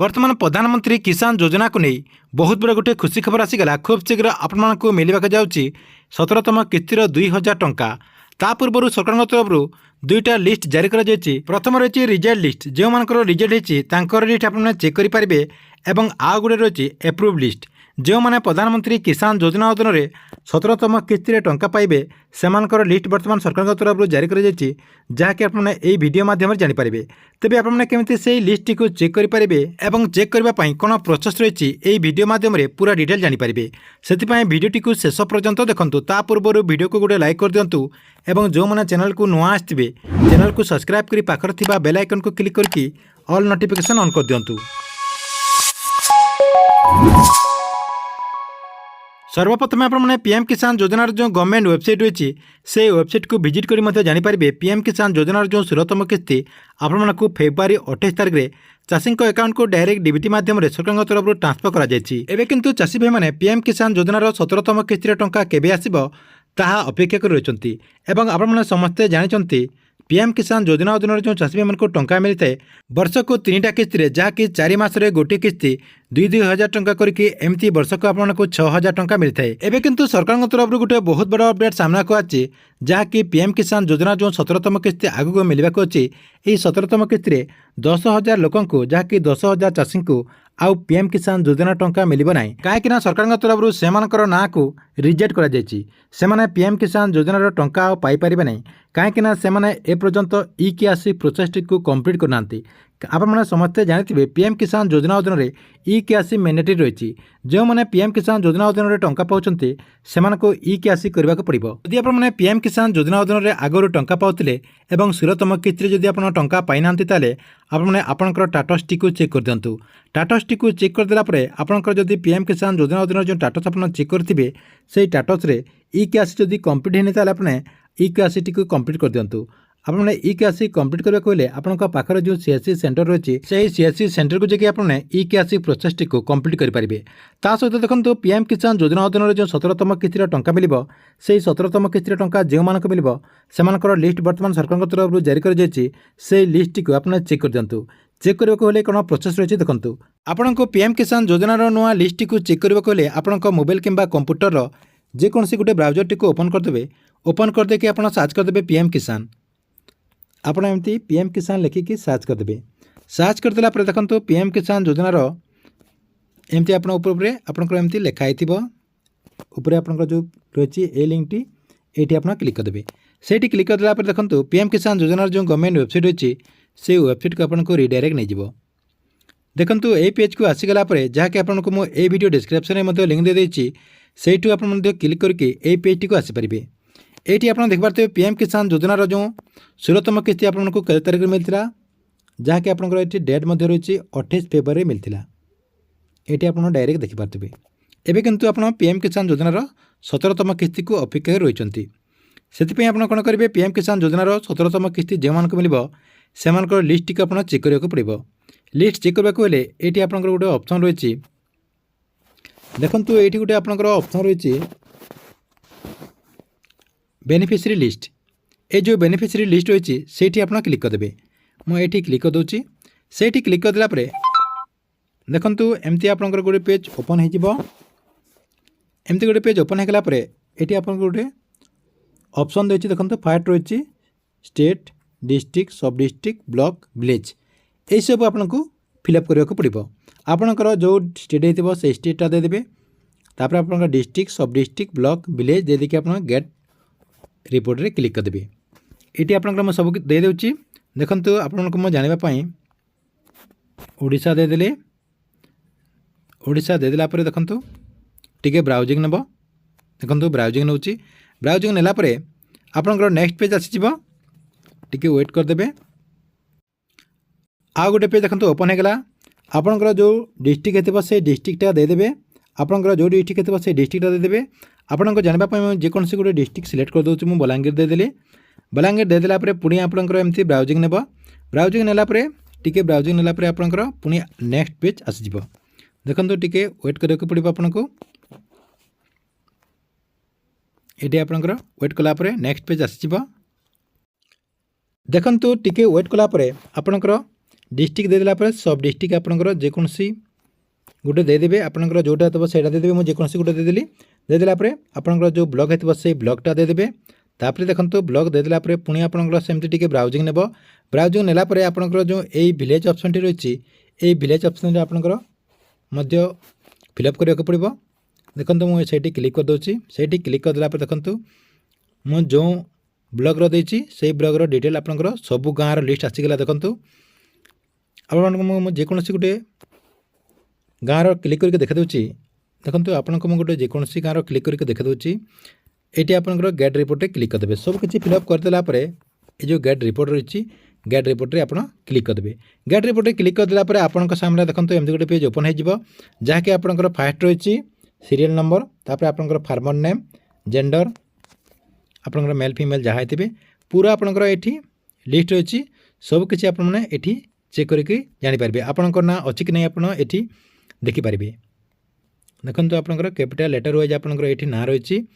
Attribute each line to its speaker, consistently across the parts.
Speaker 1: वर्तमान प्रधानमंत्री किसान योजना को नहीं बहुत बड़ा गोटे खुशी खबर आसीगला। खूब शीघ्र आपको मिलवाक जाऊँगी 17तम किस्तिर 2000 टंका। ता पूर्व सरकार तरफ दुईटा लिस्ट जारी कर प्रथम रही रिजल्ट लिस्ट, जो मानकर रिजल्ट होती लिस्ट आप चेक करेंगे। एवं आउ गोटे रही एप्रुव लिस्ट, जो मैंने प्रधानमंत्री किसान योजना अधीन 17तम किस्ती टंका पाइबे सेमानकर लिस्ट वर्तमान सरकार तरफ जारी कर जहाँकि आपने यही वीडियो माध्यम जानीपारे। तेज आपने केमी से लिस्ट को चेक करेंगे और चेक करने कौन प्रोसेस रही यही वीडियो माध्यम पूरा डिटेल जानीपारे। से भिडियोटी को शेष पर्यंत देखूँ। ता पूर्व वीडियो को गोटे लाइक कर दिंतु और जो मैंने चैनल को नुआ आसवे चैनल को सब्सक्राइब कर पाखर थिबा बेल आइकन को क्लिक करके ऑल नोटिफिकेशन ऑन कर दिंतु। सर्वप्रथम आपने पीएम किसान योजनार जो गवर्नमेंट वेबसाइट रही से वेबसाइट को विजिट कर जानीपारे। पीएम किसान योजनार जो 16तम किस्ती आपको फेब्रुआरी 28 तारिख में चाषी अकाउंट को डायरेक्ट डीबीटी माध्यम सरकार तरफ ट्रांसफर कर किंतु चाषी भाई मैंने पीएम किसान योजनार 17तम किस्तिर टंका केबे आसिबो ताहा अपेक्षा कर रही। आपने समस्ते जानते पीएम किसान योजना अधीन जो चाषी भाई को टंका मिलता है वर्ष को 3टा किस्ती जहाँकि 4 मासरे गोटे किस्ती 2,000 टंका करके एमती वर्ष को आपको 6,000 टंका मिलता है। एवं किंतु सरकार तरफ गोटे बहुत बड़ा अपडेट सामना को आछि जहाँकि पीएम किसान योजना जो 17तम किस्ती आगू मिलवाक अच्छी। यही 17तम किस्ती 10,000 लोक जहाँकि 10,000 चाषी को आउ पीएम किसान योजना टंका मिलिबो नाही। कहीं सरकार तरफ से ना को रिजेक्ट कर पीएम किसान योजनार टंका आ पाई पारिबे नाही। कहीं से एपर्यंत ई केआसी प्रोसेस को कंप्लीट करना। आपने समस्ते जानते पीएम किसान योजना अधीन ई केआसी मैंडेटरी रही। जो मैंने पीएम किसान योजना अधीन टंका पाँच से ई केआसी करने को पड़ो। यदि आपने पीएम किसान योजना अधीन आगुरी टंका पाते और 16तम किस्ती जब आप टंका पाई ना आपने आपंकर टाटस टी को चेक कर दिंतु। टाटस टी को चेक करदेला आपंकर जदि पीएम किसान योजना अधीन जो टाटस आप चेक करेंगे से टाटस ई केआसी जदि कंप्लीट होनी आपने ई केआसी टी को कंप्लीट कर दिंतु। आपने ई केआसी कंप्लीट करने को आपंक पाखर जो सीएससी सेंटर रही है सीएससी सेंटर को जाकि आपने ई केआसी प्रोसेस टी को कंप्लीट करेंगे। ता सहित देखो पीएम किसान योजना अधीन जो 17तम किस्तिर टंका मिल से 17तम किस्तिर टंका जो मानक मिल से लिस्ट वर्तमान सरकार तरफ जारी कर से लिस्ट टी को आपने चेक कर दिंतु। चेक करने को कौन प्रोसेस रही देखो आपण को पीएम किसान योजनार नुआ लिस्ट को चेक करने को आपण मोबाइल किंबा कंप्यूटर जेकोसी गोटे ब्राउजर टी को ओपन करदे। ओपन करदे आप सर्च करदे पीएम किसान। आपड़ एमती पीएम किसान लिखिकी सर्च करदे। सर्च करदेला देखो पीएम किसान योजनार एमती आप आपंकर एमती लिखाई ऊपर आपंकर जो रही ए लिंकटी ये आप क्लिक करदे। से क्लिक करदेला देखो पीएम किसान योजनार जो गवर्नमेंट वेबसाइट रही से वेबसाइट को आपको रिडायरेक्ट नहीं जीवो। देखो ये पेज को आसीगला जहाँकि आपको मुझे वीडियो डिस्क्रिप्शन में लिंक दे देती से आप क्लिक करके ये पेज टी आसीपारे। ये आप देखिए पीएम किसान योजनार जो 16तम किस्ती आपको केते तारिख मिलता जहाँकि आपंकर ये डेट रही 28 फेब्रुआरी मिलता। ये आप डायरेक्ट देखिपारे। एवं किंतु आप पीएम किसान योजनार 17तम किस्ती को अपेक्षा रही से आप कौन करेंगे पीएम किसान योजनार 17तम किस्ती जो मानक मिल से लिस्ट टी को आप चेक करने को पड़ो। लिस्ट चेक करने को ये आप गोटे ऑप्शन रही देखो ये गोटे आपंकर ऑप्शन रही बेनिफिशियरी लिस्ट। ये जो बेनिफिशियरी लिस्ट रही है आप क्लिक करदे। मुझे क्लिक कर दूसरी से क्लिक करदेला देखो एमती आपंकर गोटे पेज ओपन हो एमती गोटे पेज ओपन होगा ये आप गोटे ऑप्शन रही देखो फाइट रही स्टेट डिस्ट्रिक्ट सब डिस्ट्रिक्ट ब्लॉक विलेज यही सब आपको फिलअप करने को पड़ो। आपंकर जो स्टेट हो से स्टेटा देदेवे तापर आप डिस्ट्रिक्ट सब डिस्ट्रिक्ट ब्लॉक विलेज दे देखिए आप गेट रिपोर्ट रे क्लिक करदेवे। ये आप सब दे दूँगी देखो आपको मैं जानापी ओडिशा देदेले ओडिशा देदेला देखो टी ब्राउजिंग नब देखो ब्राउजिंग नौ ब्राउजिंग नेला आपंकर नेक्स्ट पेज आसीज टी वेट करदे। आउ गोटे पेज देखो ओपन होगा आपंकर जो डिस्ट्रिक्ट हो से डिस्ट्रिक्टा देदेवे आपंकर जो डिस्ट्रिक्ट हो से डिस्ट्रिक्टा देदेवे। आपको जानापी जेकोसी गोटे डिस्ट्रिक्ट सिलेक्ट कर दूँ बलांगीर देदेली बलांगीर देदेला पुणी आपंकर एमती ब्राउजिंग नेब ब्राउजिंग नेला टी ब्राउजिंग नेला आपंकर पुणी नेक्स्ट पेज आसीज देखो टी वेट करने को पड़ो। आपको ये आपंकर वेट कलापर नेक्स्ट पेज आसीज देखो टी वेट कलापर आपंकर डिस्ट्रिक्ट देदेला सब डिस्ट्रिक्ट आपंकर जेकोसी गोटे देदेवे आपंकर जोटा थो से देदेवे मुझे जेकोसी गोटे देदेली देदेला आपंकर जो ब्लॉग होता से ब्लॉगटा देदेवे तापर देखो ब्लॉग देदेला पुणी आपंकर सेमती टी ब्राउजिंग नेब ब्राउजिंग नेलापर आपंकर जो यही विलेज ऑप्शन टी रही यही विलेज ऑप्शन आपंकर मध्य फिलअप करने पड़ो देखो मुझे क्लिक करदे से क्लिक करदेला देखो मु जो ब्लॉगर देती से ब्लॉगर डिटेल आपंकर सबू गाँव लिस्ट आसीगला देखो आप जेकोसी गोटे गाँव क्लिक करके देखा दूची देखो आपको गोटे जेकोसी गाँव क्लिक करके देखा दूची ये आपंकर गेट रिपोर्ट क्लिक करदे सब किसी फिलअप करदेला ये जो गेट रिपोर्ट रही गेट रिपोर्ट रे आप क्लिक करदे गेट रिपोर्ट क्लिक करदेला आपंक सामने देखो एमती गोटे पेज ओपन हो जहाँकि आपंकर फास्ट रही सीरियल नंबर तापर आपंकर फार्मर नेम जेंडर आपंकर मेल फीमेल जहाँ थे पूरा आपंकर ये लिस्ट रही सब किसी आपने चेक करके जानीपारे आपंकर ना अच्छी कि नहीं आप देखिपारे देखो आपंकर कैपिटल लेटर वाइज आपंकर ये ना रही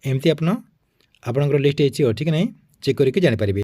Speaker 1: एमती आपंकर लिस्ट अच्छी कि नहीं चेक करके जानीपारे।